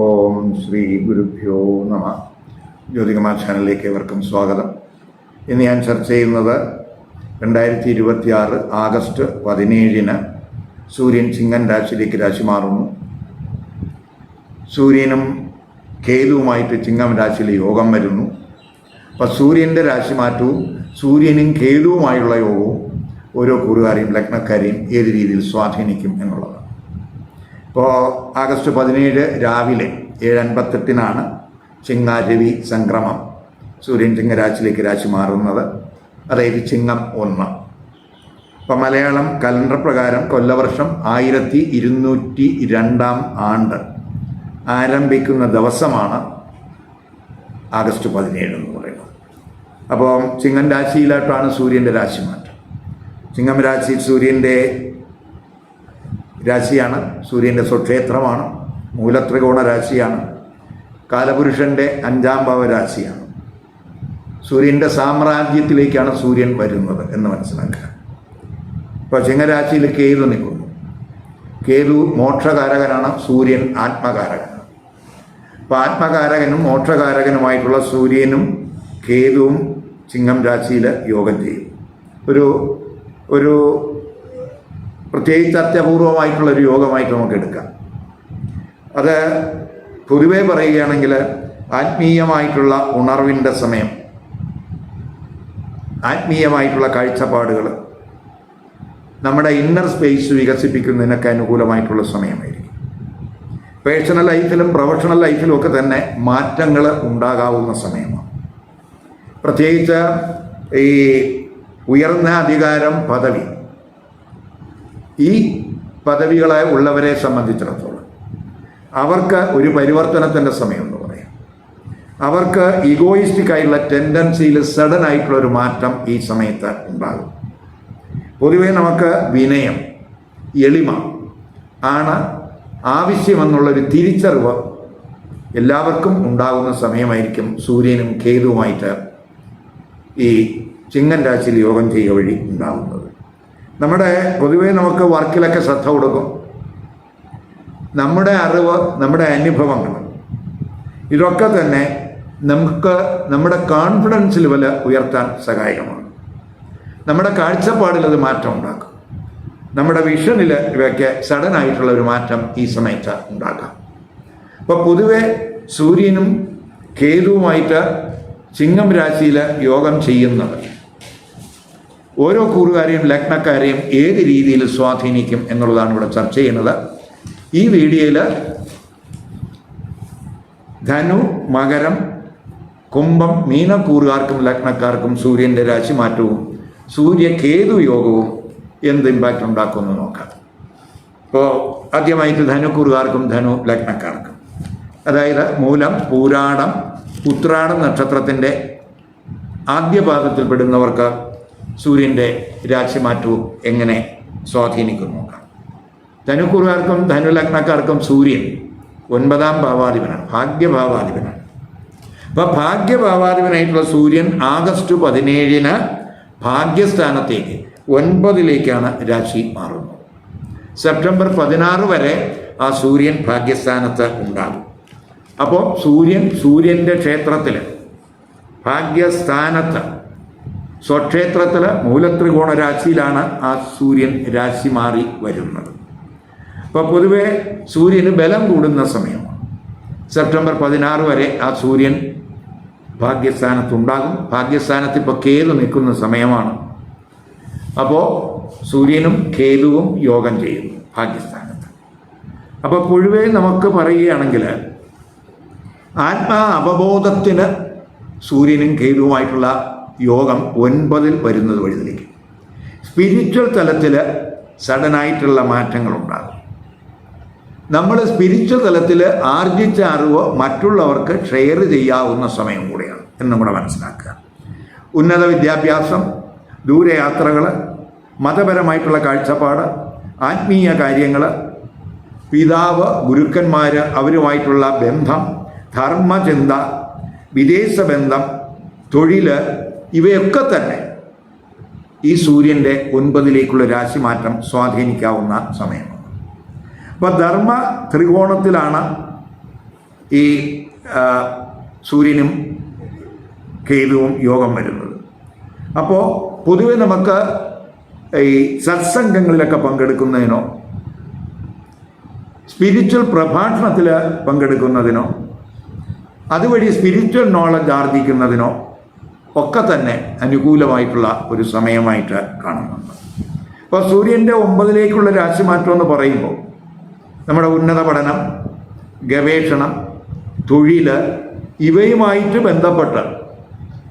ഓം ശ്രീ ഗുരുഭ്യോ നമ. ജ്യോതികമാ ചാനലിലേക്ക് ഏവർക്കും സ്വാഗതം. ഇന്ന് ഞാൻ ചർച്ച ചെയ്യുന്നത് 2026 ആഗസ്റ്റ് 17 സൂര്യൻ ചിങ്ങൻ രാശിയിലേക്ക് രാശി മാറുന്നു. സൂര്യനും കേതുവുമായിട്ട് ചിങ്ങം രാശിയിൽ യോഗം വരുന്നു. അപ്പോൾ സൂര്യൻ്റെ രാശിമാറ്റവും സൂര്യനും കേതുവുമായുള്ള യോഗവും ഓരോ കൂറുകാരെയും ലഗ്നക്കാരെയും ഏത് രീതിയിൽ സ്വാധീനിക്കും എന്നുള്ളതാണ്. ഇപ്പോൾ ആഗസ്റ്റ് 17 രാവിലെ 7:58 ചിങ്ങാരവി സംക്രമം സൂര്യൻ ചിങ്ങരാശിയിലേക്ക് രാശി മാറുന്നത്. അതായത് ചിങ്ങം 1. ഇപ്പോൾ മലയാളം കലണ്ടർ പ്രകാരം കൊല്ലവർഷം 1202 ആണ്ട് ആരംഭിക്കുന്ന ദിവസമാണ് ആഗസ്റ്റ് 17 എന്ന് പറയുന്നത്. അപ്പോൾ ചിങ്ങൻ രാശിയിലായിട്ടാണ് സൂര്യൻ്റെ രാശിമാറ്റം. ചിങ്ങം രാശി സൂര്യൻ്റെ രാശിയാണ്, സൂര്യൻ്റെ സ്വക്ഷേത്രമാണ്, മൂലത്രികോണ രാശിയാണ്, കാലപുരുഷൻ്റെ 5ാം ഭാവരാശിയാണ്. സൂര്യൻ്റെ സാമ്രാജ്യത്തിലേക്കാണ് സൂര്യൻ വരുന്നത് എന്ന് മനസ്സിലാക്കുക. ഇപ്പോൾ ചിങ്ങരാശിയിൽ കേതു നിൽക്കുന്നു. കേതു മോക്ഷകാരകനാണ്, സൂര്യൻ ആത്മകാരകനാണ്. അപ്പോൾ ആത്മകാരകനും മോക്ഷകാരകനുമായിട്ടുള്ള സൂര്യനും കേതുവും ചിങ്ങം രാശിയിൽ യോഗം ചെയ്യും. ഒരു പ്രത്യേകിച്ച് അത്യപൂർവമായിട്ടുള്ളൊരു യോഗമായിട്ട് നമുക്ക് എടുക്കാം. അത് പൊതുവെ പറയുകയാണെങ്കിൽ ആത്മീയമായിട്ടുള്ള ഉണർവിൻ്റെ സമയം, ആത്മീയമായിട്ടുള്ള കാഴ്ചപ്പാടുകൾ, നമ്മുടെ ഇന്നർ സ്പേസ് വികസിപ്പിക്കുന്നതിനൊക്കെ അനുകൂലമായിട്ടുള്ള സമയമായിരിക്കും. പേഴ്സണൽ ലൈഫിലും പ്രൊഫഷണൽ ലൈഫിലും ഒക്കെ തന്നെ മാറ്റങ്ങൾ ഉണ്ടാകാവുന്ന സമയമാണ്. പ്രത്യേകിച്ച് ഈ ഉയർന്ന അധികാരം, പദവി, ഈ പദവികളെ ഉള്ളവരെ സംബന്ധിച്ചിടത്തോളം അവർക്ക് ഒരു പരിവർത്തനത്തിൻ്റെ സമയം എന്ന് പറയാം. അവർക്ക് ഈഗോയിസ്റ്റിക് ആയിട്ടുള്ള ടെൻഡൻസിയിൽ സഡൻ ആയിട്ടുള്ള ഒരു മാറ്റം ഈ സമയത്ത് ഉണ്ടാകും. പൊതുവേ നമുക്ക് വിനയം, എളിമ ആണ് ആവശ്യമെന്നുള്ളൊരു തിരിച്ചറിവ് എല്ലാവർക്കും ഉണ്ടാകുന്ന സമയമായിരിക്കും സൂര്യനും കേതുവുമായിട്ട് ഈ ചിങ്ങൻ രാശിയിൽ യോഗം ചെയ്യുക വഴി ഉണ്ടാകുന്നത്. പൊതുവേ നമുക്ക് വർക്കിലൊക്കെ ശ്രദ്ധ കൊടുക്കും. നമ്മുടെ അറിവ്, നമ്മുടെ അനുഭവങ്ങൾ, ഇതൊക്കെ തന്നെ നമുക്ക് നമ്മുടെ കോൺഫിഡൻസ് ലെവൽ ഉയർത്താൻ സഹായകമാണ്. നമ്മുടെ കാഴ്ചപ്പാടിൽ അത് മാറ്റം ഉണ്ടാക്കും. നമ്മുടെ വിഷനിൽ ഇവയ്ക്ക് സഡൻ ആയിട്ടുള്ള ഒരു മാറ്റം ഈ സമയത്ത് ഉണ്ടാക്കാം. അപ്പോൾ പൊതുവെ സൂര്യനും കേതുവുമായിട്ട് ചിങ്ങം രാശിയിൽ യോഗം ചെയ്യുന്നത് ഓരോ കൂറുകാരെയും ലഗ്നക്കാരെയും ഏത് രീതിയിൽ സ്വാധീനിക്കും എന്നുള്ളതാണ് ഇവിടെ ചർച്ച ചെയ്യുന്നത്. ഈ വീഡിയോയിൽ ധനു, മകരം, കുംഭം, മീനക്കൂറുകാർക്കും ലഗ്നക്കാർക്കും സൂര്യൻ്റെ രാശിമാറ്റവും സൂര്യ-കേതു യോഗവും എന്ത് ഇമ്പാക്റ്റ് ഉണ്ടാക്കുമെന്ന് നോക്കാം. ഇപ്പോൾ ആദ്യമായിട്ട് ധനുക്കൂറുകാർക്കും ധനു ലഗ്നക്കാർക്കും, അതായത് മൂലം, പൂരാടം, ഉത്രാടം നക്ഷത്രത്തിൻ്റെ ആദ്യ പാദത്തിൽപ്പെടുന്നവർക്ക് സൂര്യൻ്റെ രാശിമാറ്റവും എങ്ങനെ സ്വാധീനിക്കും നോക്കാം. ധനുക്കൂറുകാർക്കും ധനുലഗ്നക്കാർക്കും സൂര്യൻ 9ാം ഭാവാധിപനാണ്, ഭാഗ്യഭാവാധിപനാണ്. അപ്പോൾ ഭാഗ്യഭാവാധിപനായിട്ടുള്ള സൂര്യൻ ആഗസ്റ്റ് 17 ഭാഗ്യസ്ഥാനത്തേക്ക് 9ലേക്കാണ് രാശി മാറുന്നത്. സെപ്റ്റംബർ 16 വരെ ആ സൂര്യൻ ഭാഗ്യസ്ഥാനത്ത് ഉണ്ടാകും. അപ്പോൾ സൂര്യൻ്റെ ക്ഷേത്രത്തിൽ, ഭാഗ്യസ്ഥാനത്ത്, സ്വക്ഷേത്രത്തിൽ മൂലത്രികോണ രാശിയിലാണ് ആ സൂര്യൻ രാശി മാറി വരുന്നത്. അപ്പോൾ പൊതുവെ സൂര്യന് ബലം കൂടുന്ന സമയമാണ്. സെപ്റ്റംബർ 16 വരെ ആ സൂര്യൻ ഭാഗ്യസ്ഥാനത്തുണ്ടാകും. ഭാഗ്യസ്ഥാനത്ത് ഇപ്പോൾ കേതു നിൽക്കുന്ന സമയമാണ്. അപ്പോൾ സൂര്യനും കേതുവും യോഗം ചെയ്യുന്നു ഭാഗ്യസ്ഥാനത്ത്. അപ്പോൾ പൊതുവെ നമുക്ക് പറയുകയാണെങ്കിൽ ആത്മാ അവബോധത്തിന് സൂര്യനും കേതുവുമായിട്ടുള്ള യോഗം 9 വരുന്നത് വഴിയിലേക്ക് സ്പിരിച്വൽ തലത്തിൽ സഡനായിട്ടുള്ള മാറ്റങ്ങളുണ്ടാകും. നമ്മൾ സ്പിരിച്വൽ തലത്തിൽ ആർജിച്ച അറിവ് മറ്റുള്ളവർക്ക് ഷെയർ ചെയ്യാവുന്ന സമയം കൂടിയാണ് എന്ന് നമ്മുടെ മനസ്സിലാക്കുക. ഉന്നത വിദ്യാഭ്യാസം, ദൂരയാത്രകൾ, മതപരമായിട്ടുള്ള കാഴ്ചപ്പാട്, ആത്മീയ കാര്യങ്ങൾ, പിതാവ്, ഗുരുക്കന്മാർ, അവരുമായിട്ടുള്ള ബന്ധം, ധർമ്മചിന്ത, വിദേശ ബന്ധം, തൊഴിൽ, ഇവയൊക്കെ തന്നെ ഈ സൂര്യൻ്റെ 9ലേക്കുള്ള രാശിമാറ്റം സ്വാധീനിക്കാവുന്ന സമയമാണ്. അപ്പോൾ ധർമ്മ ത്രികോണത്തിലാണ് ഈ സൂര്യനും കേതുവും യോഗം വരുന്നത്. അപ്പോൾ പൊതുവെ നമുക്ക് ഈ സത്സംഗങ്ങളിലൊക്കെ പങ്കെടുക്കുന്നതിനോ സ്പിരിച്വൽ പ്രഭാഷണത്തിൽ പങ്കെടുക്കുന്നതിനോ അതുവഴി സ്പിരിച്വൽ നോളജ് ആർജിക്കുന്നതിനോ ഒക്കെ തന്നെ അനുകൂലമായിട്ടുള്ള ഒരു സമയമായിട്ട് കാണുന്നുണ്ട്. അപ്പോൾ സൂര്യൻ്റെ 9ലേക്കുള്ള രാശിമാറ്റം എന്ന് പറയുമ്പോൾ നമ്മുടെ ഉന്നത പഠനം, ഗവേഷണം, തൊഴിൽ ഇവയുമായിട്ട് ബന്ധപ്പെട്ട്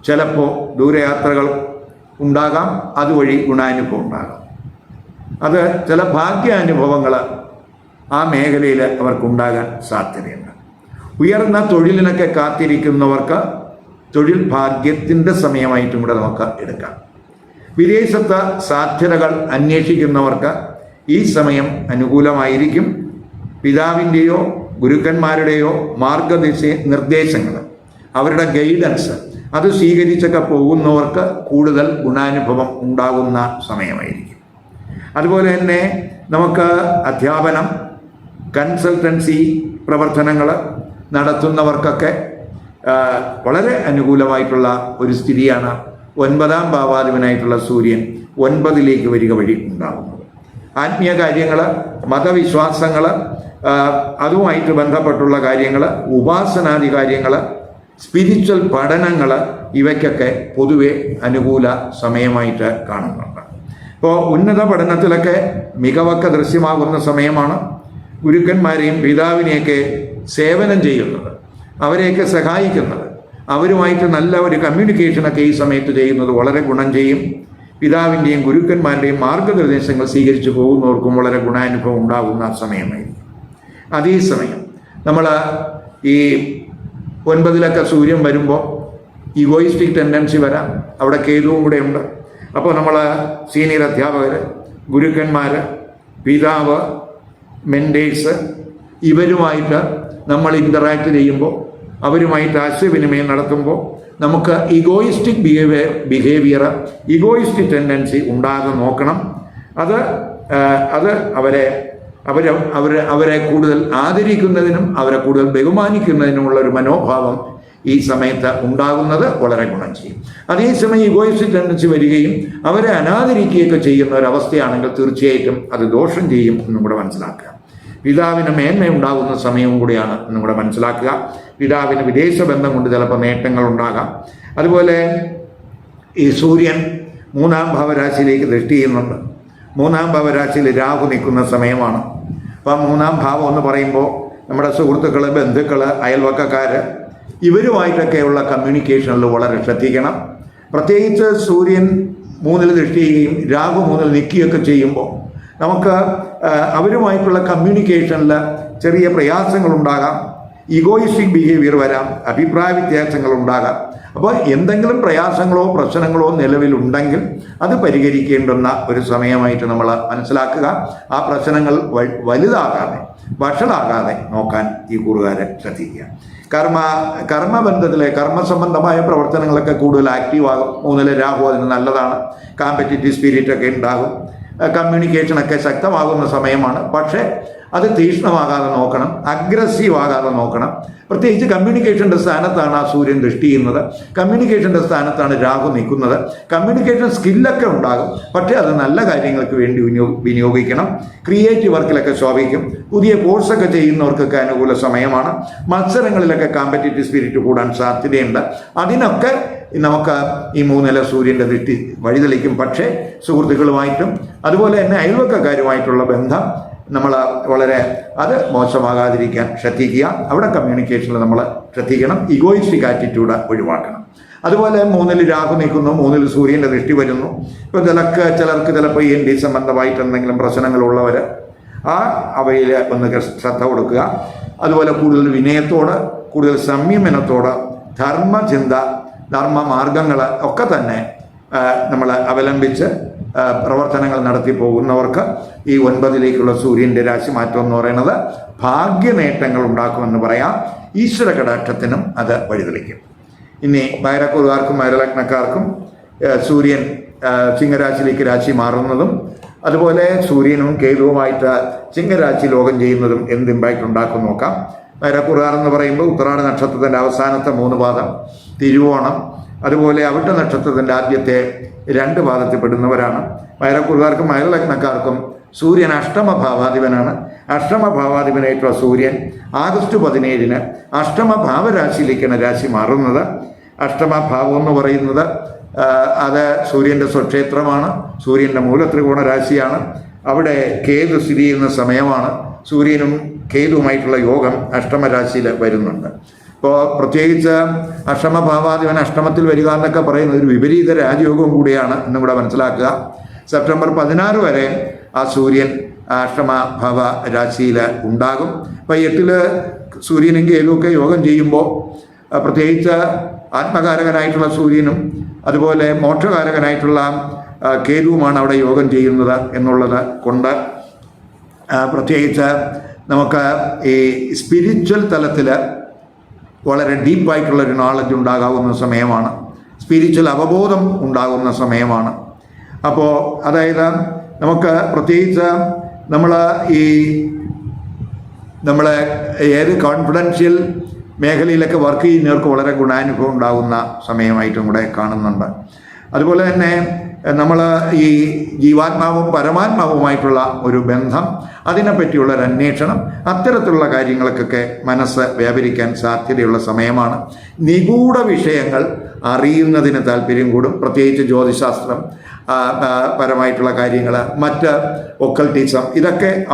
ചിലപ്പോൾ ദൂരയാത്രകൾ ഉണ്ടാകാം, അതുവഴി ഗുണാനുഭവം ഉണ്ടാകാം. അത് ചില ഭാഗ്യാനുഭവങ്ങൾ ആ മേഖലയിൽ അവർക്കുണ്ടാകാൻ സാധ്യതയുണ്ട്. ഉയർന്ന തൊഴിലിനൊക്കെ കാത്തിരിക്കുന്നവർക്ക് തൊഴിൽ ഭാഗ്യത്തിൻ്റെ സമയമായിട്ടും കൂടെ നമുക്ക് എടുക്കാം. വിദേശത്ത് സാധ്യതകൾ അന്വേഷിക്കുന്നവർക്ക് ഈ സമയം അനുകൂലമായിരിക്കും. പിതാവിൻ്റെയോ ഗുരുക്കന്മാരുടെയോ നിർദ്ദേശങ്ങൾ, അവരുടെ ഗൈഡൻസ് അത് സ്വീകരിച്ചൊക്കെ പോകുന്നവർക്ക് കൂടുതൽ ഗുണാനുഭവം ഉണ്ടാകുന്ന സമയമായിരിക്കും. അതുപോലെ തന്നെ നമുക്ക് അധ്യാപനം, കൺസൾട്ടൻസി പ്രവർത്തനങ്ങൾ നടത്തുന്നവർക്കൊക്കെ വളരെ അനുകൂലമായിട്ടുള്ള ഒരു സ്ഥിതിയാണ് 9ാം ഭാവാധിപനായിട്ടുള്ള സൂര്യൻ 9ലേക്ക് വരിക വഴി ഉണ്ടാകുന്നത്. ആത്മീയ കാര്യങ്ങൾ, മതവിശ്വാസങ്ങൾ, അതുമായിട്ട് ബന്ധപ്പെട്ടുള്ള കാര്യങ്ങൾ, ഉപാസനാദി കാര്യങ്ങൾ, സ്പിരിച്വൽ പഠനങ്ങൾ, ഇവയ്ക്കൊക്കെ പൊതുവെ അനുകൂല സമയമായിട്ട് കാണുന്നുണ്ട്. ഇപ്പോൾ ഉന്നത പഠനത്തിലൊക്കെ മികവൊക്കെ ദൃശ്യമാകുന്ന സമയമാണ്. ഗുരുക്കന്മാരെയും പിതാവിനെയൊക്കെ സേവനം ചെയ്യുന്നത്, അവരെയൊക്കെ സഹായിക്കുന്നത്, അവരുമായിട്ട് നല്ല ഒരു കമ്മ്യൂണിക്കേഷനൊക്കെ ഈ സമയത്ത് ചെയ്യുന്നത് വളരെ ഗുണം ചെയ്യും. പിതാവിൻ്റെയും ഗുരുക്കന്മാരുടെയും മാർഗനിർദ്ദേശങ്ങൾ സ്വീകരിച്ചു പോകുന്നവർക്കും വളരെ ഗുണാനുഭവം ഉണ്ടാകുന്ന സമയമായിരിക്കും. അതേസമയം നമ്മൾ ഈ 9ലൊക്കെ സൂര്യൻ വരുമ്പോൾ ഇഗോയിസ്റ്റിക് ടെൻഡൻസി വരാം. അവിടെ കേതുവും കൂടെ ഉണ്ട്. അപ്പോൾ നമ്മൾ സീനിയർ അധ്യാപകർ, ഗുരുക്കന്മാർ, പിതാവ്, മെൻറ്റേഴ്സ് ഇവരുമായിട്ട് നമ്മൾ ഇൻ്ററാക്ട് ചെയ്യുമ്പോൾ, അവരുമായിട്ട് ആശയവിനിമയം നടത്തുമ്പോൾ നമുക്ക് ഇഗോയിസ്റ്റിക് ബിഹേവിയർ, ഇഗോയിസ്റ്റിക് ടെൻഡൻസി ഉണ്ടാകാൻ നോക്കണം. അത് അവരെ കൂടുതൽ ആദരിക്കുന്നതിനും അവരെ കൂടുതൽ ബഹുമാനിക്കുന്നതിനുമുള്ള ഒരു മനോഭാവം ഈ സമയത്ത് ഉണ്ടാകുന്നത് വളരെ ഗുണം ചെയ്യും. അതേസമയം ഇഗോയിസ്റ്റിക് ടെൻഡൻസി വരികയും അവരെ അനാദരിക്കുകയൊക്കെ ചെയ്യുന്ന ഒരവസ്ഥയാണെങ്കിൽ തീർച്ചയായിട്ടും അത് ദോഷം ചെയ്യും എന്നും കൂടെ മനസ്സിലാക്കുക. പിതാവിന് മേന്മ ഉണ്ടാകുന്ന സമയവും കൂടിയാണ് എന്നും കൂടെ മനസ്സിലാക്കുക. പിതാവിന് വിദേശ ബന്ധം കൊണ്ട് ചിലപ്പോൾ നേട്ടങ്ങൾ ഉണ്ടാകാം. അതുപോലെ ഈ സൂര്യൻ 3ാം ഭാവരാശിയിലേക്ക് ദൃഷ്ടി ചെയ്യുന്നുണ്ട്. 3ാം ഭാവരാശിയിൽ രാഹു നിൽക്കുന്ന സമയമാണ്. അപ്പം 3ാം ഭാവം എന്ന് പറയുമ്പോൾ നമ്മുടെ സുഹൃത്തുക്കൾ, ബന്ധുക്കൾ, അയൽവക്കക്കാർ ഇവരുമായിട്ടൊക്കെയുള്ള കമ്മ്യൂണിക്കേഷനിൽ വളരെ ശ്രദ്ധിക്കണം. പ്രത്യേകിച്ച് സൂര്യൻ 3ൽ ദൃഷ്ടി ചെയ്യുകയും രാഹു 3ൽ നിൽക്കുകയൊക്കെ ചെയ്യുമ്പോൾ നമുക്ക് അവരുമായിട്ടുള്ള കമ്മ്യൂണിക്കേഷനിൽ ചെറിയ പ്രയാസങ്ങളുണ്ടാകാം, ഈഗോയിസ്റ്റിക് ബിഹേവിയർ വരാം, അഭിപ്രായ വ്യത്യാസങ്ങൾ ഉണ്ടാകാം. അപ്പോൾ എന്തെങ്കിലും പ്രയാസങ്ങളോ പ്രശ്നങ്ങളോ നിലവിലുണ്ടെങ്കിൽ അത് പരിഹരിക്കേണ്ടുന്ന ഒരു സമയമായിട്ട് നമ്മൾ മനസ്സിലാക്കുക. ആ പ്രശ്നങ്ങൾ വലുതാകാതെ, വഷളാകാതെ നോക്കാൻ ഈ കൂറുകാരെ ശ്രദ്ധിക്കുക. കർമ്മബന്ധത്തിലെ കർമ്മസംബന്ധമായ പ്രവർത്തനങ്ങളൊക്കെ കൂടുതൽ ആക്റ്റീവാകും. 3ലെ രാഹു അതിന് നല്ലതാണ്. കോമ്പറ്റീറ്റീവ് സ്പിരിറ്റൊക്കെ ഉണ്ടാകും. കമ്മ്യൂണിക്കേഷനൊക്കെ ശക്തമാകുന്ന സമയമാണ്. പക്ഷേ അത് തീക്ഷ്ണമാകാതെ നോക്കണം, അഗ്രസീവ് ആകാതെ നോക്കണം. പ്രത്യേകിച്ച് കമ്മ്യൂണിക്കേഷൻ്റെ സ്ഥാനത്താണ് ആ സൂര്യൻ ദൃഷ്ടി ചെയ്യുന്നത്. കമ്മ്യൂണിക്കേഷൻ്റെ സ്ഥാനത്താണ് രാഹു നിൽക്കുന്നത്. കമ്മ്യൂണിക്കേഷൻ സ്കില്ലൊക്കെ ഉണ്ടാകും, പക്ഷേ അത് നല്ല കാര്യങ്ങൾക്ക് വേണ്ടി വിനിയോഗിക്കണം. ക്രിയേറ്റീവ് വർക്കിലൊക്കെ ശോഭിക്കും. പുതിയ കോഴ്സൊക്കെ ചെയ്യുന്നവർക്കൊക്കെ അനുകൂല സമയമാണ്. മത്സരങ്ങളിലൊക്കെ കോമ്പറ്റീറ്റീവ് സ്പിരിറ്റ് കൂടാൻ സാധ്യതയുണ്ട്. അതിനൊക്കെ നമുക്ക് ഈ 3ലെ സൂര്യൻ്റെ ദൃഷ്ടി വഴിതെളിക്കും. പക്ഷേ സുഹൃത്തുക്കളുമായിട്ടും അതുപോലെ തന്നെ അയൽവക്കക്കാരുമായിട്ടുള്ള ബന്ധം നമ്മൾ അത് മോശമാകാതിരിക്കാൻ ശ്രദ്ധിക്കുക. അവിടെ കമ്മ്യൂണിക്കേഷനിൽ നമ്മൾ ശ്രദ്ധിക്കണം. ഇഗോയിസ്റ്റിക് ആറ്റിറ്റ്യൂഡ് ഒഴിവാക്കണം. അതുപോലെ 3ൽ രാഹു നിൽക്കുന്നു, 3ൽ സൂര്യൻ്റെ ദൃഷ്ടി വരുന്നു. ഇപ്പോൾ ചിലർക്ക് ചിലപ്പോൾ ENT സംബന്ധമായിട്ട് എന്തെങ്കിലും പ്രശ്നങ്ങളുള്ളവർ അവയിൽ ഒന്ന് ശ്രദ്ധ കൊടുക്കുക. അതുപോലെ കൂടുതൽ വിനയത്തോട്, കൂടുതൽ സംയമനത്തോട്, ധർമ്മചിന്ത, ധർമ്മമാർഗങ്ങൾ ഒക്കെ തന്നെ നമ്മൾ അവലംബിച്ച് പ്രവർത്തനങ്ങൾ നടത്തി പോകുന്നവർക്ക് ഈ 9ലേക്കുള്ള സൂര്യൻ്റെ രാശി മാറ്റം എന്ന് പറയുന്നത് ഭാഗ്യനേട്ടങ്ങൾ ഉണ്ടാക്കുമെന്ന് പറയാം. ഈശ്വര കടാക്ഷത്തിനും അത് വഴിതെളിക്കും. ഇനി മകരക്കൂറുകാർക്കും മകരലഗ്നക്കാർക്കും സൂര്യൻ ചിങ്ങരാശിയിലേക്ക് രാശി മാറുന്നതും അതുപോലെ സൂര്യനും കേതുവുമായിട്ട് ചിങ്ങരാശി ലോകം ചെയ്യുന്നതും എന്ത് ഇമ്പാക്റ്റ് ഉണ്ടാക്കും നോക്കാം. മകരക്കുറുകാർ എന്ന് പറയുമ്പോൾ ഉത്രാട നക്ഷത്രത്തിൻ്റെ അവസാനത്തെ 3 പാദം, തിരുവോണം, അതുപോലെ അവിട്ട നക്ഷത്രത്തിൻ്റെ ആദ്യത്തെ 2 പാദത്തിൽ പെടുന്നവരാണ്. മകരക്കുറുകാർക്കും മകരലഗ്നക്കാർക്കും സൂര്യൻ അഷ്ടമഭാവാധിപനാണ്. അഷ്ടമഭാവാധിപനായിട്ടുള്ള സൂര്യൻ ആഗസ്റ്റ് 17-ന് അഷ്ടമഭാവരാശിയിലേക്കാണ് രാശി മാറുന്നത്. അഷ്ടമഭാവം എന്ന് പറയുന്നത് അത് സൂര്യൻ്റെ സ്വക്ഷേത്രമാണ്, സൂര്യൻ്റെ മൂലത്രികോണ രാശിയാണ്. അവിടെ കേതു സ്ഥിതി ചെയ്യുന്ന സമയമാണ്. സൂര്യനും കേതുവുമായിട്ടുള്ള യോഗം അഷ്ടമരാശിയിൽ വരുന്നുണ്ട്. ഇപ്പോൾ പ്രത്യേകിച്ച് അഷ്ടമഭാവാധിപൻ അഷ്ടമത്തിൽ വരിക എന്നൊക്കെ പറയുന്നത് ഒരു വിപരീത രാജയോഗവും കൂടിയാണ് എന്നും കൂടെ മനസ്സിലാക്കുക. സെപ്റ്റംബർ 16 വരെ ആ സൂര്യൻ അഷ്ടമഭാവ രാശിയിൽ ഉണ്ടാകും. അപ്പോൾ 8-ൽ സൂര്യനും കേതുവൊക്കെ യോഗം ചെയ്യുമ്പോൾ പ്രത്യേകിച്ച് ആത്മകാരകനായിട്ടുള്ള സൂര്യനും അതുപോലെ മോക്ഷകാരകനായിട്ടുള്ള കേതുവുമാണ് അവിടെ യോഗം ചെയ്യുന്നത് എന്നുള്ളത് കൊണ്ട് പ്രത്യേകിച്ച് നമുക്ക് ഈ സ്പിരിച്വൽ തലത്തിൽ വളരെ ഡീപ്പായിട്ടുള്ളൊരു നോളജ് ഉണ്ടാകാവുന്ന സമയമാണ്, സ്പിരിച്വൽ അവബോധം ഉണ്ടാകുന്ന സമയമാണ്. അപ്പോൾ അതായത് നമുക്ക് പ്രത്യേകിച്ച് നമ്മളെ ഏത് കോൺഫിഡൻഷ്യൽ മേഖലയിലൊക്കെ വർക്ക് ചെയ്യുന്നവർക്ക് വളരെ ഗുണാനുഭവം ഉണ്ടാകുന്ന സമയമായിട്ടും കൂടെ കാണുന്നുണ്ട്. അതുപോലെ തന്നെ നമ്മൾ ഈ ജീവാത്മാവും പരമാത്മാവുമായിട്ടുള്ള ഒരു ബന്ധം, അതിനെപ്പറ്റിയുള്ള ഒരു അന്വേഷണം, അത്തരത്തിലുള്ള കാര്യങ്ങൾക്കൊക്കെ മനസ്സ് വ്യാപരിക്കാൻ സാധ്യതയുള്ള സമയമാണ്. നിഗൂഢ വിഷയങ്ങൾ അറിയുന്നതിന് താല്പര്യം കൂടും. പ്രത്യേകിച്ച് ജ്യോതിശാസ്ത്രം പരമായിട്ടുള്ള കാര്യങ്ങൾ, മറ്റ് ഒക്കൾട്ടിസം,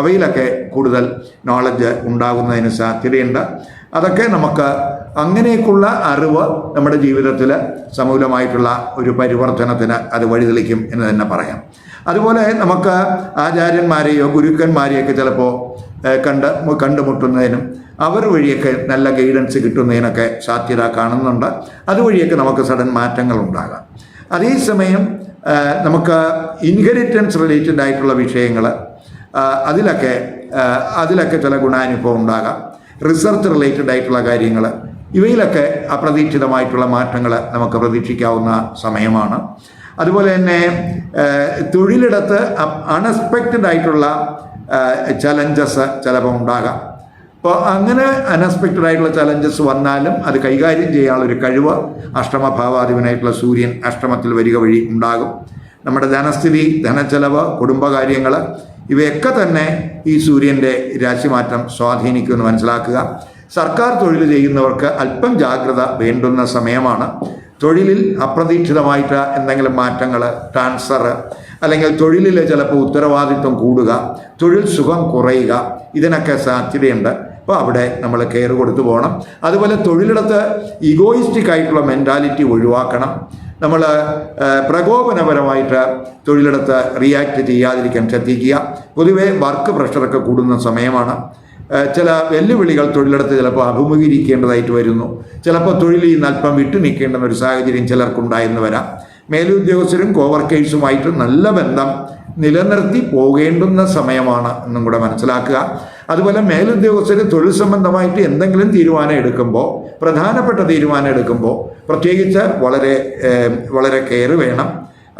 അവയിലൊക്കെ കൂടുതൽ നോളജ് ഉണ്ടാകുന്നതിന് സാധ്യതയുണ്ട്. അതൊക്കെ നമുക്ക് അങ്ങനെയൊക്കെയുള്ള അറിവ് നമ്മുടെ ജീവിതത്തിൽ സമൂലമായിട്ടുള്ള ഒരു പരിവർത്തനത്തിന് അത് വഴിതെളിക്കും എന്ന് തന്നെ പറയാം. അതുപോലെ നമുക്ക് ആചാര്യന്മാരെയോ ഗുരുക്കന്മാരെയൊക്കെ ചിലപ്പോൾ കണ്ടുമുട്ടുന്നതിനും അവർ വഴിയൊക്കെ നല്ല ഗൈഡൻസ് കിട്ടുന്നതിനൊക്കെ സാധ്യത കാണുന്നുണ്ട്. അതുവഴിയൊക്കെ നമുക്ക് സഡൻ മാറ്റങ്ങൾ ഉണ്ടാകാം. അതേസമയം നമുക്ക് ഇൻഹെറിറ്റൻസ് റിലേറ്റഡ് ആയിട്ടുള്ള വിഷയങ്ങൾ അതിലൊക്കെ ചില ഗുണാനുഭവം ഉണ്ടാകാം. റിസർച്ച് റിലേറ്റഡ് ആയിട്ടുള്ള കാര്യങ്ങൾ, ഇവയിലൊക്കെ അപ്രതീക്ഷിതമായിട്ടുള്ള മാറ്റങ്ങൾ നമുക്ക് പ്രതീക്ഷിക്കാവുന്ന സമയമാണ്. അതുപോലെ തന്നെ തൊഴിലിടത്ത് അൺഎക്സ്പെക്റ്റഡ് ആയിട്ടുള്ള ചലഞ്ചസ് ചിലപ്പോൾ ഉണ്ടാകാം. അപ്പോൾ അങ്ങനെ അൺഎക്സ്പെക്റ്റഡ് ആയിട്ടുള്ള ചലഞ്ചസ് വന്നാലും അത് കൈകാര്യം ചെയ്യാനുള്ളൊരു കഴിവ് അഷ്ടമഭാവാധിപനായിട്ടുള്ള സൂര്യൻ അഷ്ടമത്തിൽ വരിക വഴി ഉണ്ടാകും. നമ്മുടെ ധനസ്ഥിതി, ധനച്ചെലവ്, കുടുംബകാര്യങ്ങൾ, ഇവയൊക്കെ തന്നെ ഈ സൂര്യൻ്റെ രാശിമാറ്റം സ്വാധീനിക്കുമെന്ന് മനസ്സിലാക്കുക. സർക്കാർ തൊഴിൽ ചെയ്യുന്നവർക്ക് അല്പം ജാഗ്രത വേണ്ടുന്ന സമയമാണ്. തൊഴിലിൽ അപ്രതീക്ഷിതമായിട്ട് എന്തെങ്കിലും മാറ്റങ്ങൾ, ട്രാൻസ്ഫർ, അല്ലെങ്കിൽ തൊഴിലിൽ ചിലപ്പോൾ ഉത്തരവാദിത്വം കൂടുക, തൊഴിൽ സുഖം കുറയുക, ഇതിനൊക്കെ സാധ്യതയുണ്ട്. അപ്പോൾ അവിടെ നമ്മൾ കെയർ കൊടുത്തു പോകണം. അതുപോലെ തൊഴിലിടത്ത് ഈഗോയിസ്റ്റിക് ആയിട്ടുള്ള മെൻറ്റാലിറ്റി ഒഴിവാക്കണം. നമ്മൾ പ്രകോപനപരമായിട്ട് തൊഴിലിടത്ത് റിയാക്ട് ചെയ്യാതിരിക്കാൻ ശ്രദ്ധിക്കുക. പൊതുവെ വർക്ക് പ്രഷറൊക്കെ കൂടുന്ന സമയമാണ്. ചില വെല്ലുവിളികൾ തൊഴിലിടത്ത് ചിലപ്പോൾ അഭിമുഖീകരിക്കേണ്ടതായിട്ട് വരുന്നു. ചിലപ്പോൾ തൊഴിലിൽ നിന്ന് അല്പം വിട്ടു നിൽക്കേണ്ടുന്ന ഒരു സാഹചര്യം ചിലർക്കുണ്ടായെന്ന് വരാം. മേലുദ്യോഗസ്ഥരും കോവർക്കേഴ്സുമായിട്ട് നല്ല ബന്ധം നിലനിർത്തി പോകേണ്ടുന്ന സമയമാണ് എന്നും കൂടെ മനസ്സിലാക്കുക. അതുപോലെ മേലുദ്യോഗസ്ഥർ തൊഴിൽ സംബന്ധമായിട്ട് എന്തെങ്കിലും തീരുമാനം എടുക്കുമ്പോൾ, പ്രധാനപ്പെട്ട തീരുമാനം എടുക്കുമ്പോൾ പ്രത്യേകിച്ച് വളരെ കെയർ വേണം.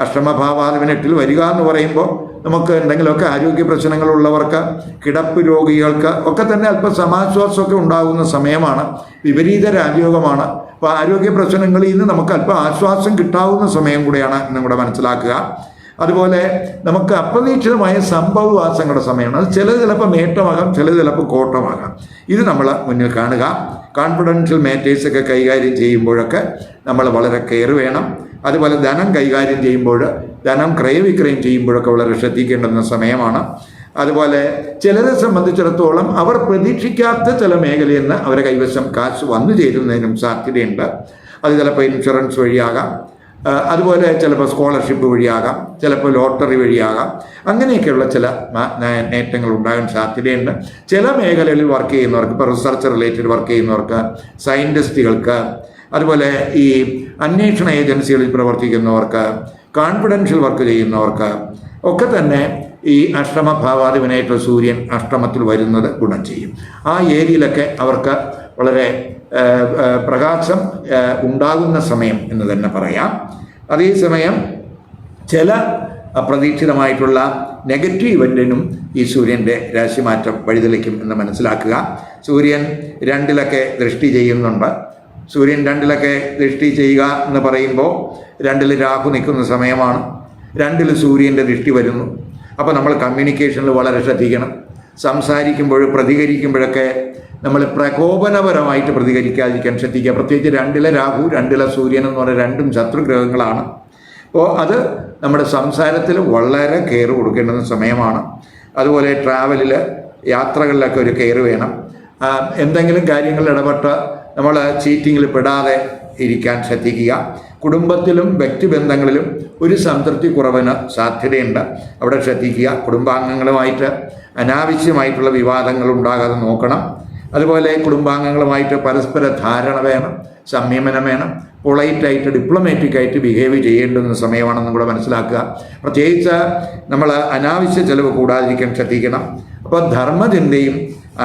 അഷ്ടമഭാവാധിപൻ 8-ൽ വരിക എന്ന് പറയുമ്പോൾ നമുക്ക് എന്തെങ്കിലുമൊക്കെ ആരോഗ്യ പ്രശ്നങ്ങളുള്ളവർക്ക്, കിടപ്പ് രോഗികൾക്ക് ഒക്കെ തന്നെ അല്പം സമാശ്വാസമൊക്കെ ഉണ്ടാകുന്ന സമയമാണ്. വിപരീത രാജയോഗമാണ്. അപ്പോൾ ആരോഗ്യ പ്രശ്നങ്ങളിൽ നിന്ന് നമുക്ക് അല്പം ആശ്വാസം കിട്ടാവുന്ന സമയം കൂടെയാണ് എന്നും കൂടെ മനസ്സിലാക്കുക. അതുപോലെ നമുക്ക് അപ്രതീക്ഷിതമായ സംഭവവാസങ്ങളുടെ സമയമാണ്. അത് ചിലപ്പോൾ നേട്ടമാകാം, ചിലപ്പോൾ കോട്ടമാകാം. ഇത് നമ്മൾ മുന്നിൽ കാണുക. കോൺഫിഡൻഷ്യൽ മാറ്റേഴ്സൊക്കെ കൈകാര്യം ചെയ്യുമ്പോഴൊക്കെ നമ്മൾ വളരെ കെയർ വേണം. അതുപോലെ ധനം കൈകാര്യം ചെയ്യുമ്പോൾ, ധനം ക്രയവിക്രയം ചെയ്യുമ്പോഴൊക്കെ വളരെ ശ്രദ്ധിക്കേണ്ടുന്ന സമയമാണ്. അതുപോലെ ചിലരെ സംബന്ധിച്ചിടത്തോളം അവർ പ്രതീക്ഷിക്കാത്ത ചില മേഖലയിൽ നിന്ന് അവരെ കൈവശം കാശ് വന്നു ചേരുന്നതിനും സാധ്യതയുണ്ട്. അത് ചിലപ്പോൾ ഇൻഷുറൻസ് വഴിയാകാം, അതുപോലെ ചിലപ്പോൾ സ്കോളർഷിപ്പ് വഴിയാകാം, ചിലപ്പോൾ ലോട്ടറി വഴിയാകാം. അങ്ങനെയൊക്കെയുള്ള ചില നേട്ടങ്ങൾ ഉണ്ടാകാൻ സാധ്യതയുണ്ട്. ചില മേഖലകളിൽ വർക്ക് ചെയ്യുന്നവർക്ക്, ഇപ്പോൾ റിസർച്ച് റിലേറ്റഡ് വർക്ക് ചെയ്യുന്നവർക്ക്, സയൻറ്റിസ്റ്റുകൾക്ക്, അതുപോലെ ഈ അന്വേഷണ ഏജൻസികളിൽ പ്രവർത്തിക്കുന്നവർക്ക്, കോൺഫിഡൻഷ്യൽ വർക്ക് ചെയ്യുന്നവർക്ക് ഒക്കെ തന്നെ ഈ അഷ്ടമഭാവാധിപനായിട്ടുള്ള സൂര്യൻ അഷ്ടമത്തിൽ വരുന്നത് ഗുണം ചെയ്യും. ആ ഏരിയയിലൊക്കെ അവർക്ക് വളരെ പ്രകാശം ഉണ്ടാകുന്ന സമയം എന്ന് തന്നെ പറയാം. അതേസമയം ചില അപ്രതീക്ഷിതമായിട്ടുള്ള നെഗറ്റീവ് ഇവൻറ്റിനും ഈ സൂര്യൻ്റെ രാശിമാറ്റം വഴിതെളിക്കും എന്ന് മനസ്സിലാക്കുക. സൂര്യൻ 2-ലൊക്കെ ദൃഷ്ടി ചെയ്യുന്നുണ്ട്. സൂര്യൻ 2-ലൊക്കെ ദൃഷ്ടി ചെയ്യുക എന്ന് പറയുമ്പോൾ 2-ൽ രാഹു നിൽക്കുന്ന സമയമാണ്, 2-ൽ സൂര്യൻ്റെ ദൃഷ്ടി വരുന്നു. അപ്പോൾ നമ്മൾ കമ്മ്യൂണിക്കേഷനിൽ വളരെ ശ്രദ്ധിക്കണം. സംസാരിക്കുമ്പോൾ പ്രതികരിക്കുമ്പോഴൊക്കെ നമ്മൾ പ്രകോപനപരമായിട്ട് പ്രതികരിക്കാതിരിക്കാൻ ശ്രദ്ധിക്കുക. പ്രത്യേകിച്ച് 2-ലെ രാഹു 2-ലെ സൂര്യൻ എന്ന് പറയുന്ന രണ്ടും ശത്രുഗ്രഹങ്ങളാണ്. അപ്പോൾ അത് നമ്മുടെ സംസാരത്തിൽ വളരെ കെയർ കൊടുക്കേണ്ടുന്ന സമയമാണ്. അതുപോലെ ട്രാവലിൽ, യാത്രകളിലൊക്കെ ഒരു കെയർ വേണം. എന്തെങ്കിലും കാര്യങ്ങളിൽ ഇടപെട്ട് നമ്മൾ ചീറ്റിങ്ങിൽ പെടാതെ ഇരിക്കാൻ ശ്രദ്ധിക്കുക. കുടുംബത്തിലും വ്യക്തിബന്ധങ്ങളിലും ഒരു സംതൃപ്തി കുറവിന് സാധ്യതയുണ്ട്, അവിടെ ശ്രദ്ധിക്കുക. കുടുംബാംഗങ്ങളുമായിട്ട് അനാവശ്യമായിട്ടുള്ള വിവാദങ്ങൾ ഉണ്ടാകാതെ നോക്കണം. അതുപോലെ കുടുംബാംഗങ്ങളുമായിട്ട് പരസ്പര ധാരണ വേണം, സംയമനം വേണം. പൊളൈറ്റായിട്ട് ഡിപ്ലോമാറ്റിക്കായിട്ട് ബിഹേവ് ചെയ്യേണ്ടുന്ന സമയമാണെന്നും കൂടെ മനസ്സിലാക്കുക. പ്രത്യേകിച്ച് നമ്മൾ അനാവശ്യ ചെലവ് കൂടാതിരിക്കാൻ ശ്രദ്ധിക്കണം. അപ്പോൾ ധർമ്മചിന്തയും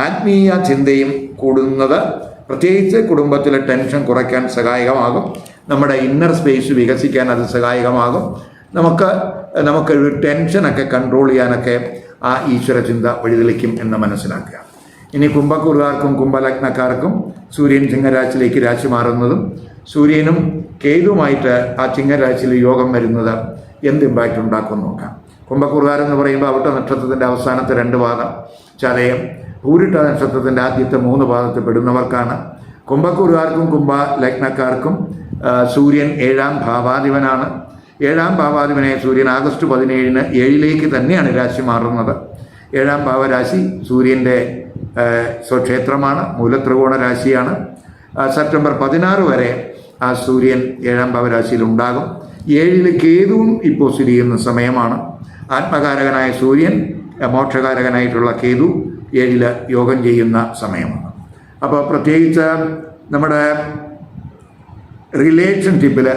ആത്മീയ ചിന്തയും കൂടുന്നത് പ്രത്യേകിച്ച് കുടുംബത്തിലെ ടെൻഷൻ കുറയ്ക്കാൻ സഹായകമാകും. നമ്മുടെ ഇന്നർ സ്പേസ് വികസിക്കാൻ അത് സഹായകമാകും. നമുക്കൊരു ടെൻഷനൊക്കെ കൺട്രോൾ ചെയ്യാനൊക്കെ ആ ഈശ്വര ചിന്ത വഴിതെളിക്കും എന്ന് മനസ്സിലാക്കുക. ഇനി കുംഭക്കൂറുകാർക്കും കുംഭലഗ്നക്കാർക്കും സൂര്യൻ ചിങ്ങരാശിയിലേക്ക് രാശി മാറുന്നതും സൂര്യനും കേതുവുമായിട്ട് ആ ചിങ്ങരാശിയിൽ യോഗം വരുന്നത് എന്ത് ഇമ്പാക്റ്റ് ഉണ്ടാക്കും നോക്കാം. കുംഭക്കൂറുകാരെന്ന് പറയുമ്പോൾ അവിട്ട നക്ഷത്രത്തിൻ്റെ അവസാനത്തെ 2 പാദം, ചതയം, പൂരിട്ട നക്ഷത്രത്തിൻ്റെ ആദ്യത്തെ 3 പാദത്തിൽ പെടുന്നവർക്കാണ്. കുംഭക്കൂറുകാർക്കും കുംഭലഗ്നക്കാർക്കും സൂര്യൻ 7-ാം ഭാവാധിപനാണ്. 7-ാം ഭാവാധിപനെ സൂര്യൻ ആഗസ്റ്റ് 17-ന് 7-ലേക്ക് തന്നെയാണ് രാശി മാറുന്നത്. 7-ാം ഭാവരാശി സൂര്യൻ്റെ സ്വക്ഷേത്രമാണ്, മൂലത്രികോണ രാശിയാണ്. സെപ്റ്റംബർ 16 വരെ ആ സൂര്യൻ 7-ാം ഭാവരാശിയിൽ ഉണ്ടാകും. 7-ൽ കേതുവും ഇപ്പോൾ സ്ഥിതി ചെയ്യുന്ന സമയമാണ്. ആത്മകാരകനായ സൂര്യൻ, മോക്ഷകാരകനായിട്ടുള്ള കേതു 7-ൽ യോഗം ചെയ്യുന്ന സമയമാണ്. അപ്പോൾ പ്രത്യേകിച്ച് നമ്മുടെ റിലേഷൻഷിപ്പിൽ,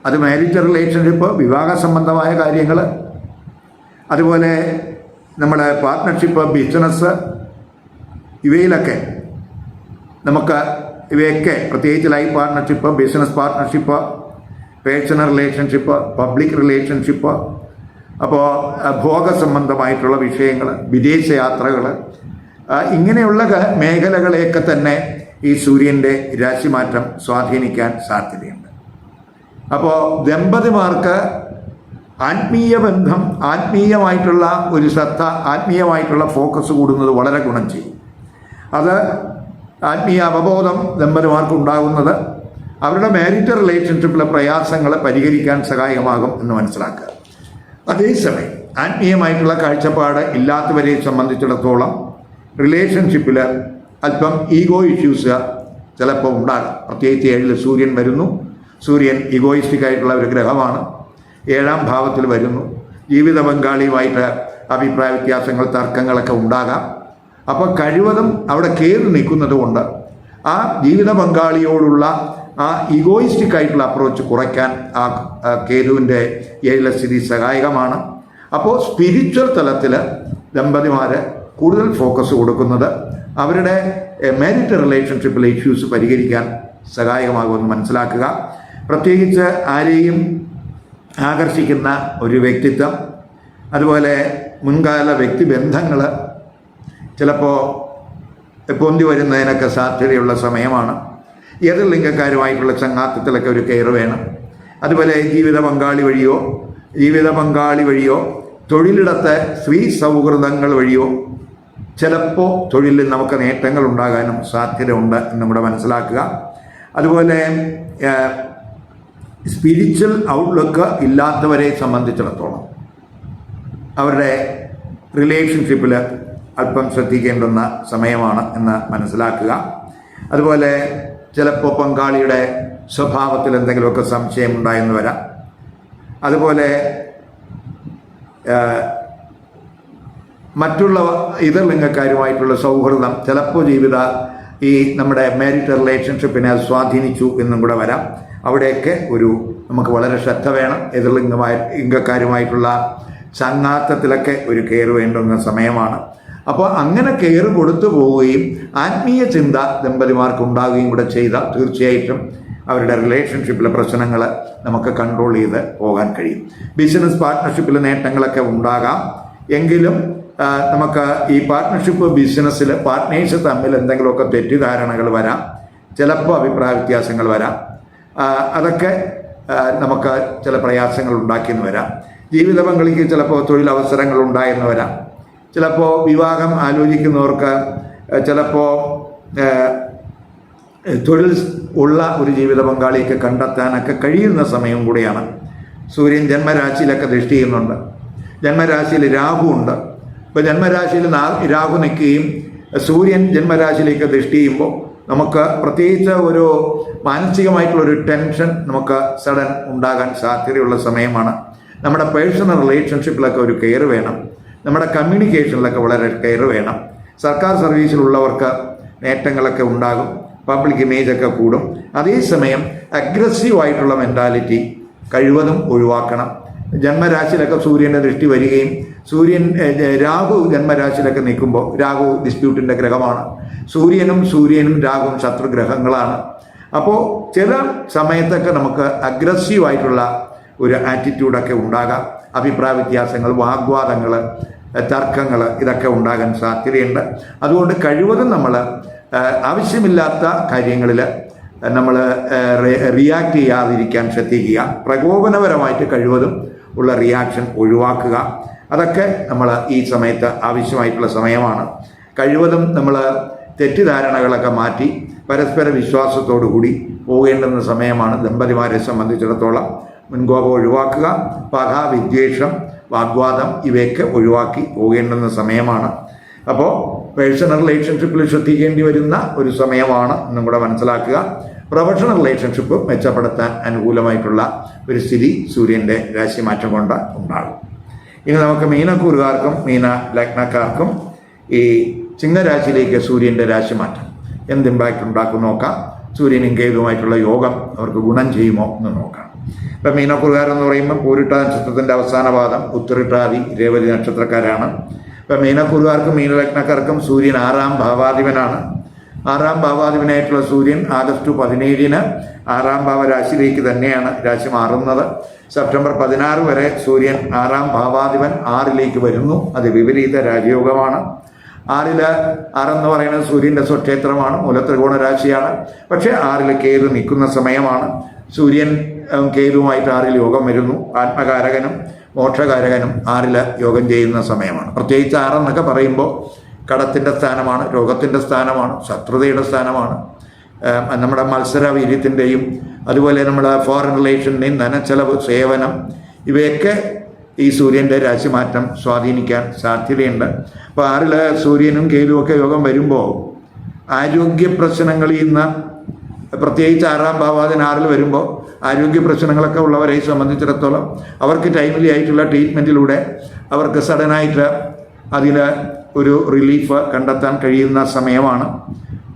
അത് മാരിറ്റൽ റിലേഷൻഷിപ്പ്, വിവാഹ സംബന്ധമായ കാര്യങ്ങൾ, അതുപോലെ നമ്മുടെ പാർട്ട്ണർഷിപ്പ്, ബിസിനസ്, ഇവയിലൊക്കെ ഇവയൊക്കെ പ്രത്യേകിച്ച് life partnership, business partnership, personal relationship, public relationship, അപ്പോൾ ഭോഗസംബന്ധമായിട്ടുള്ള വിഷയങ്ങൾ, വിദേശ യാത്രകൾ, ഇങ്ങനെയുള്ള മേഖലകളെയൊക്കെ തന്നെ ഈ സൂര്യൻ്റെ രാശിമാറ്റം സ്വാധീനിക്കാൻ സാധ്യതയുണ്ട്. അപ്പോൾ ദമ്പതിമാർക്ക് ആത്മീയ ബന്ധം, ആത്മീയമായിട്ടുള്ള ഒരു ശ്രദ്ധ, ആത്മീയമായിട്ടുള്ള ഫോക്കസ് കൂടുന്നത് വളരെ ഗുണം ചെയ്യും. അത് ആത്മീയ അവബോധം ദമ്പതിമാർക്ക് ഉണ്ടാകുന്നത് അവരുടെ മാരിറ്റൽ റിലേഷൻഷിപ്പിലെ പ്രയാസങ്ങൾ പരിഹരിക്കാൻ സഹായകമാകും എന്ന് മനസ്സിലാക്കുക. അതേസമയം ആത്മീയമായിട്ടുള്ള കാഴ്ചപ്പാട് ഇല്ലാത്തവരെ സംബന്ധിച്ചിടത്തോളം റിലേഷൻഷിപ്പിൽ അല്പം ഈഗോ ഇഷ്യൂസ് ചിലപ്പോൾ ഉണ്ടാകും. പ്രത്യേകിച്ച് 7-ൽ സൂര്യൻ വരുന്നു. സൂര്യൻ ഈഗോയിസ്റ്റിക് ആയിട്ടുള്ള ഒരു ഗ്രഹമാണ്. 7-ാം ഭാവത്തിൽ വരുന്നു. ജീവിത പങ്കാളിയുമായിട്ട് അഭിപ്രായ വ്യത്യാസങ്ങൾ, തർക്കങ്ങളൊക്കെ ഉണ്ടാകാം. അപ്പോൾ കഴിവതും അവിടെ കേതു നിൽക്കുന്നത് കൊണ്ട് ആ ജീവിത പങ്കാളിയോടുള്ള ആ ഈഗോയിസ്റ്റിക് ആയിട്ടുള്ള അപ്രോച്ച് കുറയ്ക്കാൻ ആ കേതുവിൻ്റെ 7-ലെ സ്ഥിതി സഹായകമാണ്. അപ്പോൾ സ്പിരിച്വൽ തലത്തിൽ ദമ്പതിമാർ കൂടുതൽ ഫോക്കസ് കൊടുക്കുന്നത് അവരുടെ മാരിറ്റൽ റിലേഷൻഷിപ്പിലെ ഇഷ്യൂസ് പരിഹരിക്കാൻ സഹായകമാകുമെന്ന് മനസ്സിലാക്കുക. പ്രത്യേകിച്ച് ആരെയും ആകർഷിക്കുന്ന ഒരു വ്യക്തിത്വം, അതുപോലെ മുൻകാല വ്യക്തിബന്ധങ്ങൾ ചിലപ്പോൾ പൊന്തി വരുന്നതിനൊക്കെ സാധ്യതയുള്ള സമയമാണ്. എതിർ ലിംഗക്കാരുമായിട്ടുള്ള ചങ്ങാത്തത്തിലൊക്കെ ഒരു കെയർ വേണം. അതുപോലെ ജീവിത പങ്കാളി വഴിയോ തൊഴിലിടത്തെ സ്ത്രീ സൗഹൃദങ്ങൾ വഴിയോ ചിലപ്പോൾ തൊഴിലിൽ നമുക്ക് നേട്ടങ്ങൾ ഉണ്ടാകാനും സാധ്യത ഉണ്ട് എന്നും കൂടെ മനസ്സിലാക്കുക. അതുപോലെ സ്പിരിച്വൽ ഔട്ട്ലുക്ക് ഇല്ലാത്തവരെ സംബന്ധിച്ചിടത്തോളം അവരുടെ റിലേഷൻഷിപ്പിൽ അല്പം ശ്രദ്ധിക്കേണ്ടുന്ന സമയമാണ് എന്ന് മനസ്സിലാക്കുക. അതുപോലെ ചിലപ്പോൾ പങ്കാളിയുടെ സ്വഭാവത്തിൽ എന്തെങ്കിലുമൊക്കെ സംശയം ഉണ്ടായെന്ന് വരാം. അതുപോലെ മറ്റുള്ള ഇതർ ലിംഗക്കാരുമായിട്ടുള്ള സൗഹൃദം ചിലപ്പോൾ ഈ നമ്മുടെ മാരിറ്റൽ റിലേഷൻഷിപ്പിനെ അത് സ്വാധീനിച്ചു എന്നും കൂടെ വരാം. അവിടെയൊക്കെ നമുക്ക് വളരെ ശ്രദ്ധ വേണം. എതിർ ലിംഗക്കാരുമായിട്ടുള്ള ചങ്ങാത്തത്തിലൊക്കെ ഒരു കെയർ വേണ്ടുന്ന സമയമാണ്. അപ്പോൾ അങ്ങനെ കെയർ കൊടുത്തു പോവുകയും ആത്മീയ ചിന്ത ദമ്പതിമാർക്ക് ഉണ്ടാവുകയും കൂടെ ചെയ്താൽ തീർച്ചയായിട്ടും അവരുടെ റിലേഷൻഷിപ്പിലെ പ്രശ്നങ്ങൾ നമുക്ക് കൺട്രോൾ ചെയ്ത് പോകാൻ കഴിയും. ബിസിനസ് പാർട്ട്ണർഷിപ്പിലെ നേട്ടങ്ങളൊക്കെ ഉണ്ടാകാം. എങ്കിലും നമുക്ക് ഈ പാർട്ട്ണർഷിപ്പ് ബിസിനസ്സിൽ പാർട്ട്നേഴ്സ് തമ്മിൽ എന്തെങ്കിലുമൊക്കെ തെറ്റിദ്ധാരണകൾ വരാം, ചിലപ്പോൾ അഭിപ്രായ വ്യത്യാസങ്ങൾ വരാം. അതൊക്കെ നമുക്ക് ചില പ്രയാസങ്ങൾ ഉണ്ടാക്കിയെന്ന് വരാം. ജീവിത പങ്കാളിക്ക് ചിലപ്പോൾ തൊഴിലവസരങ്ങൾ ഉണ്ടായെന്ന് വരാം. ചിലപ്പോൾ വിവാഹം ആലോചിക്കുന്നവർക്ക് ചിലപ്പോൾ തൊഴിൽ ഉള്ള ഒരു ജീവിത പങ്കാളിയൊക്കെ കണ്ടെത്താനൊക്കെ കഴിയുന്ന സമയം കൂടിയാണ്. സൂര്യൻ ജന്മരാശിയിലൊക്കെ ദൃഷ്ടി ചെയ്യുന്നുണ്ട്. ജന്മരാശിയിൽ രാഹു ഉണ്ട്. ഇപ്പോൾ ജന്മരാശിയിൽ രാഹു നിൽക്കുകയും സൂര്യൻ ജന്മരാശിയിലേക്ക് ദൃഷ്ടി ചെയ്യുമ്പോൾ നമുക്ക് പ്രത്യേകിച്ച് ഒരു മാനസികമായിട്ടുള്ളൊരു ടെൻഷൻ നമുക്ക് സഡൻ ഉണ്ടാകാൻ സാധ്യതയുള്ള സമയമാണ്. നമ്മുടെ പേഴ്സണൽ റിലേഷൻഷിപ്പിലൊക്കെ ഒരു കെയർ വേണം. നമ്മുടെ കമ്മ്യൂണിക്കേഷനിലൊക്കെ വളരെ കെയർ വേണം. സർക്കാർ സർവീസിലുള്ളവർക്ക് നേട്ടങ്ങളൊക്കെ ഉണ്ടാകും, പബ്ലിക് ഇമേജൊക്കെ കൂടും. അതേസമയം അഗ്രസീവായിട്ടുള്ള മെൻറ്റാലിറ്റി കഴിവതും ഒഴിവാക്കണം. ജന്മരാശിയിലൊക്കെ സൂര്യൻ്റെ ദൃഷ്ടി വരികയും രാഹു ജന്മരാശിയിലൊക്കെ നിൽക്കുമ്പോൾ, രാഹു ഡിസ്പ്യൂട്ടിൻ്റെ ഗ്രഹമാണ്. സൂര്യനും രാഹുവും ശത്രുഗ്രഹങ്ങളാണ്. അപ്പോൾ ചില സമയത്തൊക്കെ നമുക്ക് അഗ്രസീവായിട്ടുള്ള ഒരു ആറ്റിറ്റ്യൂഡൊക്കെ ഉണ്ടാകാം. അഭിപ്രായ വ്യത്യാസങ്ങൾ, വാഗ്വാദങ്ങൾ, തർക്കങ്ങൾ ഇതൊക്കെ ഉണ്ടാകാൻ സാധ്യതയുണ്ട്. അതുകൊണ്ട് കഴിവതും നമ്മൾ ആവശ്യമില്ലാത്ത കാര്യങ്ങളിൽ നമ്മൾ റിയാക്ട് ചെയ്യാതിരിക്കാൻ ശ്രദ്ധിക്കുക. പ്രകോപനപരമായിട്ട് കഴിവതും ഉള്ള റിയാക്ഷൻ ഒഴിവാക്കുക. അതൊക്കെ നമ്മൾ ഈ സമയത്ത് ആവശ്യമായിട്ടുള്ള സമയമാണ്. കഴിവതും നമ്മൾ തെറ്റിദ്ധാരണകളൊക്കെ മാറ്റി പരസ്പര വിശ്വാസത്തോടു കൂടി പോകേണ്ടുന്ന സമയമാണ്. ദമ്പതിമാരെ സംബന്ധിച്ചിടത്തോളം മുൻകോപം ഒഴിവാക്കുക. പക, വിദ്വേഷം, വാഗ്വാദം ഇവയൊക്കെ ഒഴിവാക്കി പോകേണ്ടുന്ന സമയമാണ്. അപ്പോൾ പേഴ്സണൽ റിലേഷൻഷിപ്പിൽ ശ്രദ്ധിക്കേണ്ടി വരുന്ന ഒരു സമയമാണ് എന്നും കൂടെ മനസ്സിലാക്കുക. പ്രൊഫഷണൽ റിലേഷൻഷിപ്പ് മെച്ചപ്പെടുത്താൻ അനുകൂലമായിട്ടുള്ള ഒരു സ്ഥിതി സൂര്യൻ്റെ രാശിമാറ്റം കൊണ്ട് ഉണ്ടാകും. ഇനി നമുക്ക് മീനക്കൂറുകാർക്കും മീന ലഗ്നക്കാർക്കും ഈ ചിങ്ങരാശിയിലേക്ക് സൂര്യൻ്റെ രാശിമാറ്റം എന്ത് ഇമ്പാക്റ്റ് ഉണ്ടാക്കും നോക്കാം. സൂര്യനും കേതുവുമായിട്ടുള്ള യോഗം അവർക്ക് ഗുണം ചെയ്യുമോ എന്ന് നോക്കാം. ഇപ്പം മീനക്കൂറുകാരെന്ന് പറയുമ്പോൾ പൂരിട്ട നക്ഷത്രത്തിൻ്റെ അവസാന പാദം, ഉത്തരട്ടാതി, രേവതി നക്ഷത്രക്കാരാണ്. ഇപ്പം മീനക്കൂറുകാർക്കും മീനലഗ്നക്കാർക്കും സൂര്യൻ 6ാം ഭാവാധിപനാണ്. 6ാം ഭാവാധിപനായിട്ടുള്ള സൂര്യൻ ആഗസ്റ്റ് 17-ന് 6ാം ഭാവരാശിയിലേക്ക് തന്നെയാണ് രാശി മാറുന്നത്. സെപ്റ്റംബർ 16 വരെ സൂര്യൻ 6ാം ഭാവാധിപൻ 6ലേക്ക് വരുന്നു. അത് വിപരീത രാജയോഗമാണ്. 6 പറയുന്നത് സൂര്യൻ്റെ സ്വക്ഷേത്രമാണ്, മൂലത്രികോണ രാശിയാണ്. പക്ഷേ 6 കേതു നിൽക്കുന്ന സമയമാണ്. സൂര്യൻ കേതുവുമായിട്ട് 6 യോഗം വരുന്നു. ആത്മകാരകനും മോക്ഷകാരകനും 6 യോഗം ചെയ്യുന്ന സമയമാണ്. പ്രത്യേകിച്ച് 6 എന്നൊക്കെ പറയുമ്പോൾ കടത്തിൻ്റെ സ്ഥാനമാണ്, രോഗത്തിൻ്റെ സ്ഥാനമാണ്, ശത്രുതയുടെ സ്ഥാനമാണ്, നമ്മുടെ മത്സരവീര്യത്തിൻ്റെയും അതുപോലെ നമ്മുടെ ഫോറിൻ റിലേഷൻ്റെയും ധനച്ചെലവ്, സേവനം ഇവയൊക്കെ ഈ സൂര്യൻ്റെ രാശിമാറ്റം സ്വാധീനിക്കാൻ സാധ്യതയുണ്ട്. അപ്പോൾ 6 സൂര്യനും കേതുവൊക്കെ യോഗം വരുമ്പോൾ ആരോഗ്യ പ്രശ്നങ്ങളിൽ നിന്ന്, പ്രത്യേകിച്ച് 6ാം ഭാവാധിപൻ 6 വരുമ്പോൾ ആരോഗ്യ പ്രശ്നങ്ങളൊക്കെ ഉള്ളവരെ സംബന്ധിച്ചിടത്തോളം അവർക്ക് ടൈംലി ആയിട്ടുള്ള ട്രീറ്റ്മെൻറ്റിലൂടെ അവർക്ക് സഡനായിട്ട് അതിൽ ഒരു റിലീഫ് കണ്ടെത്താൻ കഴിയുന്ന സമയമാണ്.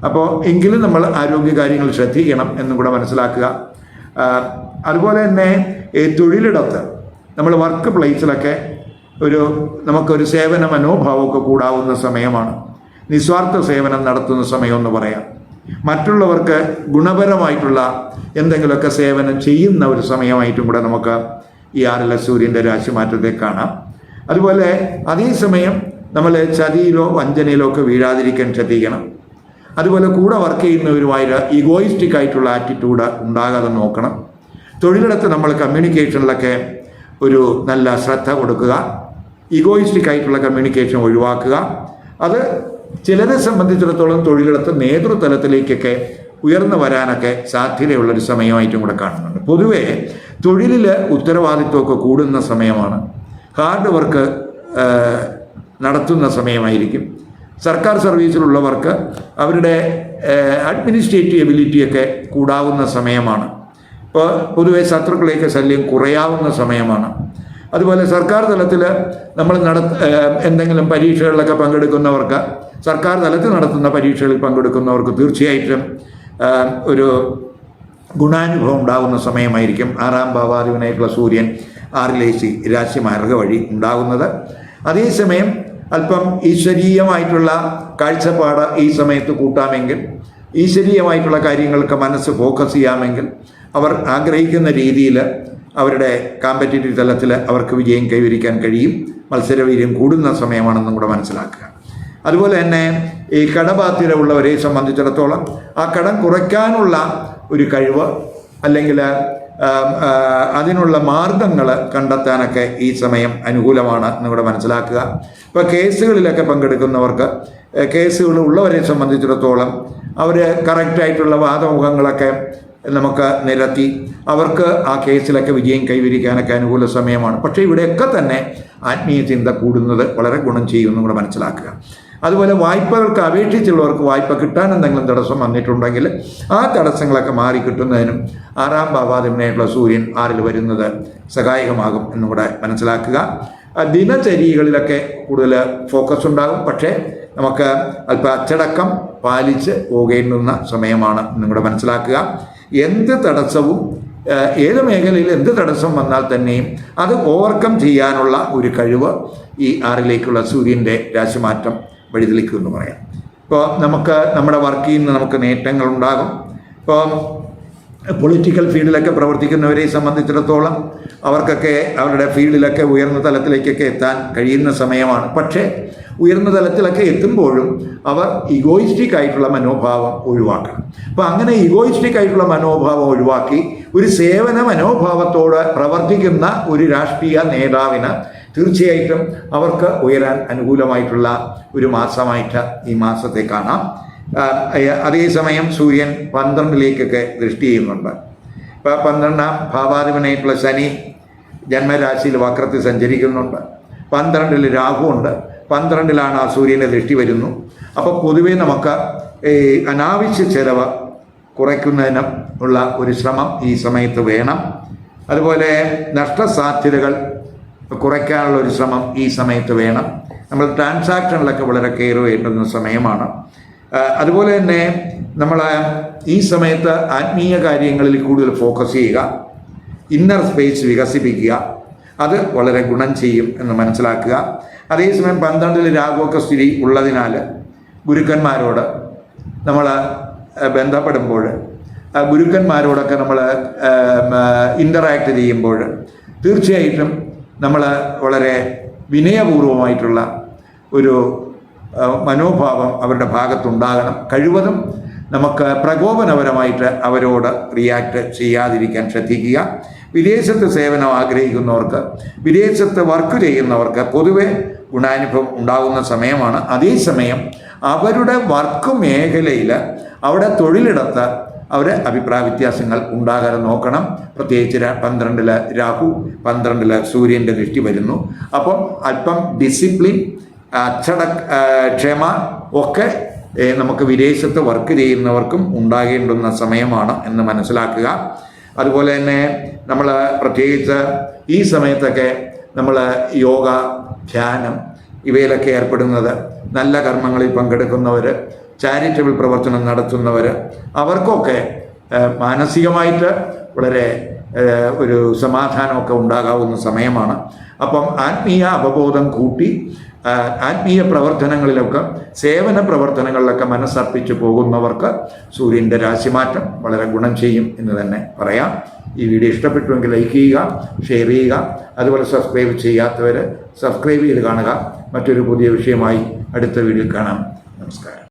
അപ്പോൾ എങ്കിലും നമ്മൾ ആരോഗ്യ കാര്യങ്ങൾ ശ്രദ്ധിക്കണം എന്നും കൂടെ മനസ്സിലാക്കുക. അതുപോലെ തന്നെ തൊഴിലിടത്ത് നമ്മൾ വർക്ക് പ്ലേസിലൊക്കെ നമുക്കൊരു സേവന മനോഭാവമൊക്കെ കൂടാവുന്ന സമയമാണ്. നിസ്വാർത്ഥ സേവനം നടത്തുന്ന സമയമെന്ന് പറയാം. മറ്റുള്ളവർക്ക് ഗുണപരമായിട്ടുള്ള എന്തെങ്കിലുമൊക്കെ സേവനം ചെയ്യുന്ന ഒരു സമയമായിട്ടും കൂടെ നമുക്ക് ഈ 6 സൂര്യൻ്റെ രാശിമാറ്റത്തെ കാണാം. അതുപോലെ അതേസമയം നമ്മൾ ചതിയിലോ വഞ്ചനയിലോ ഒക്കെ വീഴാതിരിക്കാൻ ശ്രദ്ധിക്കണം. അതുപോലെ കൂടെ വർക്ക് ചെയ്യുന്നവരുമായിട്ട് ഈഗോയിസ്റ്റിക് ആയിട്ടുള്ള ആറ്റിറ്റ്യൂഡ് ഉണ്ടാകാതെ നോക്കണം. തൊഴിലിടത്ത് നമ്മൾ കമ്മ്യൂണിക്കേഷനിലൊക്കെ ഒരു നല്ല ശ്രദ്ധ കൊടുക്കുക. ഈഗോയിസ്റ്റിക് ആയിട്ടുള്ള കമ്മ്യൂണിക്കേഷൻ ഒഴിവാക്കുക. അത് ചിലരെ സംബന്ധിച്ചിടത്തോളം തൊഴിലിടത്ത് നേതൃതലത്തിലേക്കൊക്കെ ഉയർന്നു വരാനൊക്കെ സാധ്യതയുള്ളൊരു സമയമായിട്ടും കൂടെ കാണുന്നുണ്ട്. പൊതുവേ തൊഴിലിൽ ഉത്തരവാദിത്വമൊക്കെ കൂടുന്ന സമയമാണ്. ഹാർഡ് വർക്ക് നടത്തുന്ന സമയമായിരിക്കും. സർക്കാർ സർവീസിലുള്ളവർക്ക് അവരുടെ അഡ്മിനിസ്ട്രേറ്റീവ് എബിലിറ്റിയൊക്കെ കൂടാവുന്ന സമയമാണ്. ഇപ്പോൾ പൊതുവെ ശത്രുക്കളെയൊക്കെ ശല്യം കുറയാവുന്ന സമയമാണ്. അതുപോലെ സർക്കാർ തലത്തിൽ നമ്മൾ എന്തെങ്കിലും പരീക്ഷകളിലൊക്കെ പങ്കെടുക്കുന്നവർക്ക്, സർക്കാർ തലത്തിൽ നടത്തുന്ന പരീക്ഷകളിൽ പങ്കെടുക്കുന്നവർക്ക് തീർച്ചയായിട്ടും ഒരു ഗുണാനുഭവം ഉണ്ടാകുന്ന സമയമായിരിക്കും 6ാം ഭാവാധിപനായിട്ടുള്ള സൂര്യൻ 6ലേക്ക് രാശി മാർഗ വഴി ഉണ്ടാകുന്നത്. അതേസമയം അല്പം ഈശ്വരീയമായിട്ടുള്ള കാഴ്ചപ്പാട് ഈ സമയത്ത് കൂട്ടാമെങ്കിൽ, ഈശ്വരീയമായിട്ടുള്ള കാര്യങ്ങൾക്ക് മനസ്സ് ഫോക്കസ് ചെയ്യാമെങ്കിൽ, അവർ ആഗ്രഹിക്കുന്ന രീതിയിൽ അവരുടെ കോമ്പറ്റീറ്റീവ് തലത്തിൽ അവർക്ക് വിജയം കൈവരിക്കാൻ കഴിയും. മത്സരവീര്യം കൂടുന്ന സമയമാണെന്നും കൂടെ മനസ്സിലാക്കുക. അതുപോലെ തന്നെ ഈ കടബാധ്യത ഉള്ളവരെ സംബന്ധിച്ചിടത്തോളം ആ കടം കുറയ്ക്കാനുള്ള ഒരു കഴിവ് അല്ലെങ്കിൽ അതിനുള്ള മാർഗങ്ങൾ കണ്ടെത്താനൊക്കെ ഈ സമയം അനുകൂലമാണ് എന്നുകൂടെ മനസ്സിലാക്കുക. ഇപ്പോൾ കേസുകളിലൊക്കെ പങ്കെടുക്കുന്നവർക്ക്, കേസുകൾ ഉള്ളവരെ സംബന്ധിച്ചിടത്തോളം അവർ കറക്റ്റായിട്ടുള്ള വാദമുഖങ്ങളൊക്കെ നമുക്ക് നിരത്തി അവർക്ക് ആ കേസിലൊക്കെ വിജയം കൈവരിക്കാനൊക്കെ അനുകൂല സമയമാണ്. പക്ഷേ ഇവിടെയൊക്കെ തന്നെ ആത്മീയ ചിന്ത കൂടുന്നത് വളരെ ഗുണം ചെയ്യുമെന്നും കൂടെ മനസ്സിലാക്കുക. അതുപോലെ വായ്പകൾക്ക് അപേക്ഷിച്ചുള്ളവർക്ക് വായ്പ കിട്ടാൻ എന്തെങ്കിലും തടസ്സം വന്നിട്ടുണ്ടെങ്കിൽ ആ തടസ്സങ്ങളൊക്കെ മാറിക്കിട്ടുന്നതിനും 6ാം ഭാവാധിപനായിട്ടുള്ള സൂര്യൻ 6ൽ വരുന്നത് സഹായകമാകും എന്നും കൂടെ മനസ്സിലാക്കുക. ദിനചര്യകളിലൊക്കെ കൂടുതൽ ഫോക്കസ് ഉണ്ടാകും. പക്ഷേ നമുക്ക് അല്പം അച്ചടക്കം പാലിച്ച് പോകേണ്ടുന്ന സമയമാണ് എന്നും കൂടെ മനസ്സിലാക്കുക. എന്ത് തടസ്സവും, ഏത് മേഖലയിൽ എന്ത് തടസ്സം വന്നാൽ തന്നെയും അത് ഓവർകം ചെയ്യാനുള്ള ഒരു കഴിവ് ഈ 6ലേക്കുള്ള സൂര്യൻ്റെ രാശിമാറ്റം വഴിതെളിക്കുമെന്ന് പറയാം. ഇപ്പോൾ നമുക്ക് നമ്മുടെ വർക്കിൽ നിന്ന് നമുക്ക് നേട്ടങ്ങൾ ഉണ്ടാകും. ഇപ്പോൾ പൊളിറ്റിക്കൽ ഫീൽഡിലൊക്കെ പ്രവർത്തിക്കുന്നവരെ സംബന്ധിച്ചിടത്തോളം അവർക്കൊക്കെ അവരുടെ ഫീൽഡിലൊക്കെ ഉയർന്ന തലത്തിലേക്കൊക്കെ എത്താൻ കഴിയുന്ന സമയമാണ്. പക്ഷേ ഉയർന്ന തലത്തിലൊക്കെ എത്തുമ്പോഴും അവർ ഇഗോയിസ്റ്റിക് ആയിട്ടുള്ള മനോഭാവം ഒഴിവാക്കണം. അപ്പോൾ അങ്ങനെ ഇഗോയിസ്റ്റിക് ആയിട്ടുള്ള മനോഭാവം ഒഴിവാക്കി ഒരു സേവന മനോഭാവത്തോടെ പ്രവർത്തിക്കുന്ന ഒരു രാഷ്ട്രീയ നേതാവിന് തീർച്ചയായിട്ടും അവർക്ക് ഉയരാൻ അനുകൂലമായിട്ടുള്ള ഒരു മാസമായിട്ട് ഈ മാസത്തെ കാണാം. അതേസമയം സൂര്യൻ 12ലേക്കൊക്കെ ദൃഷ്ടി ചെയ്യുന്നുണ്ട്. ഇപ്പോൾ 12ാം ഭാവാധിപനായിട്ടുള്ള ശനി ജന്മരാശിയിൽ വക്രത്തിൽ സഞ്ചരിക്കുന്നുണ്ട്. 12ൽ രാഹുവുണ്ട്. 12ലാണ് ആ സൂര്യൻ്റെ ദൃഷ്ടി വരുന്നു. അപ്പോൾ പൊതുവെ നമുക്ക് അനാവശ്യ ചെലവ് കുറയ്ക്കുന്നതിന് ഉള്ള ഒരു ശ്രമം ഈ സമയത്ത് വേണം. അതുപോലെ നഷ്ടസാധ്യതകൾ കുറയ്ക്കാനുള്ള ഒരു ശ്രമം ഈ സമയത്ത് വേണം. നമ്മൾ ട്രാൻസാക്ഷനിലൊക്കെ വളരെ കെയർ ചെയ്യേണ്ടുന്ന സമയമാണ്. അതുപോലെ തന്നെ നമ്മൾ ഈ സമയത്ത് ആത്മീയ കാര്യങ്ങളിൽ കൂടുതൽ ഫോക്കസ് ചെയ്യുക, ഇന്നർ സ്പേസ് വികസിപ്പിക്കുക. അത് വളരെ ഗുണം ചെയ്യും എന്ന് മനസ്സിലാക്കുക. അതേസമയം 12ൽ രാഹുവൊക്കെ സ്ഥിതി ഉള്ളതിനാൽ ഗുരുക്കന്മാരോട് നമ്മൾ ബന്ധപ്പെടുമ്പോൾ, ഗുരുക്കന്മാരോടൊക്കെ നമ്മൾ ഇൻ്ററാക്ട് ചെയ്യുമ്പോൾ തീർച്ചയായിട്ടും നമ്മൾ വളരെ വിനയപൂർവമായിട്ടുള്ള ഒരു മനോഭാവം അവരുടെ ഭാഗത്തുണ്ടാകണം. കഴിവതും നമുക്ക് പ്രകോപനപരമായിട്ട് അവരോട് റിയാക്ട് ചെയ്യാതിരിക്കാൻ ശ്രദ്ധിക്കുക. വിദേശത്ത് സേവനം ആഗ്രഹിക്കുന്നവർക്ക്, വിദേശത്ത് വർക്ക് ചെയ്യുന്നവർക്ക് പൊതുവെ ഗുണാനുഭവം ഉണ്ടാകുന്ന സമയമാണ്. അതേസമയം അവരുടെ വർക്ക് മേഖലയിൽ അവിടെ തൊഴിലിടത്ത് അവരെ അഭിപ്രായ വ്യത്യാസങ്ങൾ ഉണ്ടാകാതെ നോക്കണം. പ്രത്യേകിച്ച് 12ൽ രാഹു, 12ൽ സൂര്യൻ്റെ ദൃഷ്ടി വരുന്നു. അപ്പം അല്പം ഡിസിപ്ലിൻ, ക്ഷമ ഒക്കെ നമുക്ക് വിദേശത്ത് വർക്ക് ചെയ്യുന്നവർക്കും ഉണ്ടാകേണ്ടുന്ന സമയമാണ് എന്ന് മനസ്സിലാക്കുക. അതുപോലെ തന്നെ നമ്മൾ പ്രത്യേകിച്ച് ഈ സമയത്തൊക്കെ നമ്മൾ യോഗ, ധ്യാനം ഇവയിലൊക്കെ ഏർപ്പെടുന്നത്, നല്ല കർമ്മങ്ങളിൽ പങ്കെടുക്കുന്നവർ, ചാരിറ്റബിൾ പ്രവർത്തനം നടത്തുന്നവർ, അവർക്കൊക്കെ മാനസികമായിട്ട് വളരെ ഒരു സമാധാനമൊക്കെ ഉണ്ടാകാവുന്ന സമയമാണ്. അപ്പം ആത്മീയ അവബോധം കൂട്ടി ആത്മീയ പ്രവർത്തനങ്ങളിലൊക്കെ, സേവന പ്രവർത്തനങ്ങളിലൊക്കെ മനസ്സർപ്പിച്ച് പോകുന്നവർക്ക് സൂര്യൻ്റെ രാശിമാറ്റം വളരെ ഗുണം ചെയ്യും എന്ന് തന്നെ പറയാം. ഈ വീഡിയോ ഇഷ്ടപ്പെട്ടുവെങ്കിൽ ലൈക്ക് ചെയ്യുക, ഷെയർ ചെയ്യുക. അതുപോലെ സബ്സ്ക്രൈബ് ചെയ്യാത്തവർ സബ്സ്ക്രൈബ് ചെയ്ത് കാണുക. മറ്റൊരു പുതിയ വിഷയമായി അടുത്ത വീഡിയോയിൽ കാണാം. നമസ്കാരം.